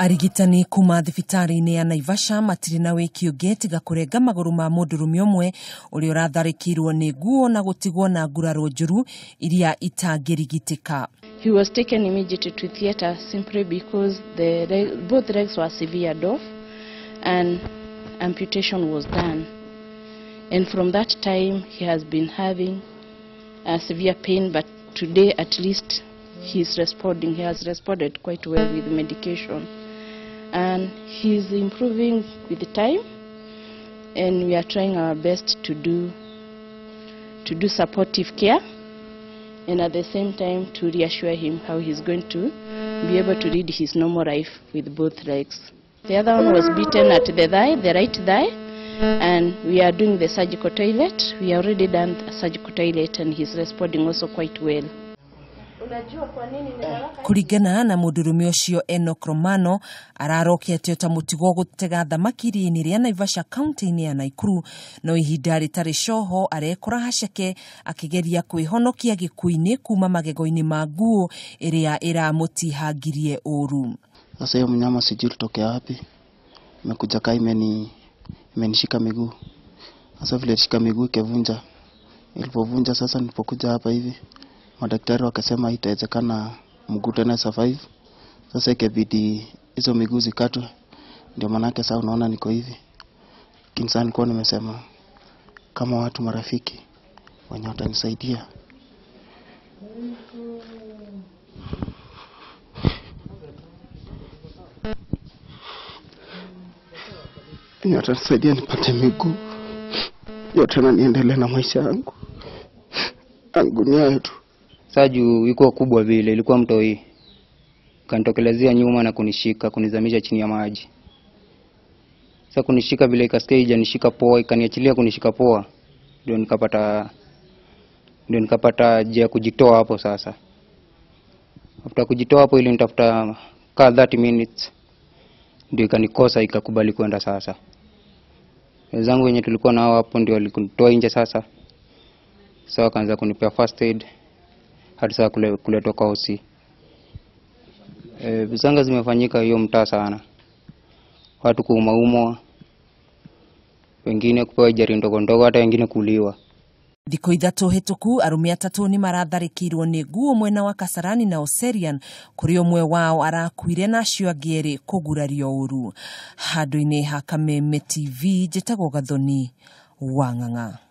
Arigitani kuma thibitari-ini ya Naivasha matiri na wiki ungi tiga kurenga maguru ma Mundurume umwe uri uratharikiirwo ni nguu na gutigwo na nguraro njuru iria itangirigitika. He was taken immediately to theater simply because both legs were severed off and amputation was done. And from that time he has been having a severe pain, but today at least he's responding. He has responded quite well with medication. And he's improving with the time, and we are trying our best to do supportive care, and at the same time to reassure him how he's going to be able to lead his normal life with both legs. The other one was beaten at the thigh, the right thigh, and we are doing the surgical toilet. We already done the surgical toilet, and he's responding also quite well. Kuringana na Mundurume ucio enokromano ararokete ta mutigo gutega thamaki iria-ini ria Naivasha kaunti-ini ya Naikuru no ihinda ritari coho arekora haceke akigeria kwihonokia gikuini kuma magego-ini ma nguu iria iramutihangirie uru. Sasa hiyo mnyama sijui litokea wapi, imekuja kai imenishika miguu. Sasa vile shika miguu ikevunja, ilipovunja sasa nilipokuja hapa hivi madaktari wakasema itawezekana mguu tena survive. Sasa ikabidi hizo miguu zikatwe, ndio manake sasa unaona niko hivi. Kinsa nilikuwa nimesema kama watu marafiki wenye watanisaidia watanisaidia nipate miguu yote na niendelee na maisha yangu. Angunia yetu Saju yuko kubwa vile, ilikuwa mtoi. Kanitokelezea nyuma na kunishika, kunizamisha chini ya maji. Sasa kunishika vile ikasikia ijanishika poa, ikaniachilia kunishika poa. Ndio nikapata njia kujitoa hapo sasa. After kujitoa hapo ili nitafuta ka 30 minutes. Ndio ikanikosa ikakubali kwenda sasa. Wenzangu wenye tulikuwa nao hapo ndio walikunitoa nje sasa. Sasa wakaanza kunipea first aid. Hadi saa kuletwa kwa hosi. Visanga zimefanyika hiyo mtaa sana. Watu kuumaumwa, wengine kupewa jari ndogo hata wengine kuliwa. Thiko ithatu hituku arume atatu ni maratharikirwo ni nguu mwena wa Kasarani na Oserian kuri umwe wao arakuire na acio angĩ kugurario uru. Handu-ini ha Kameme TV njĩtagwo Gathoni wa Ng'ang'a.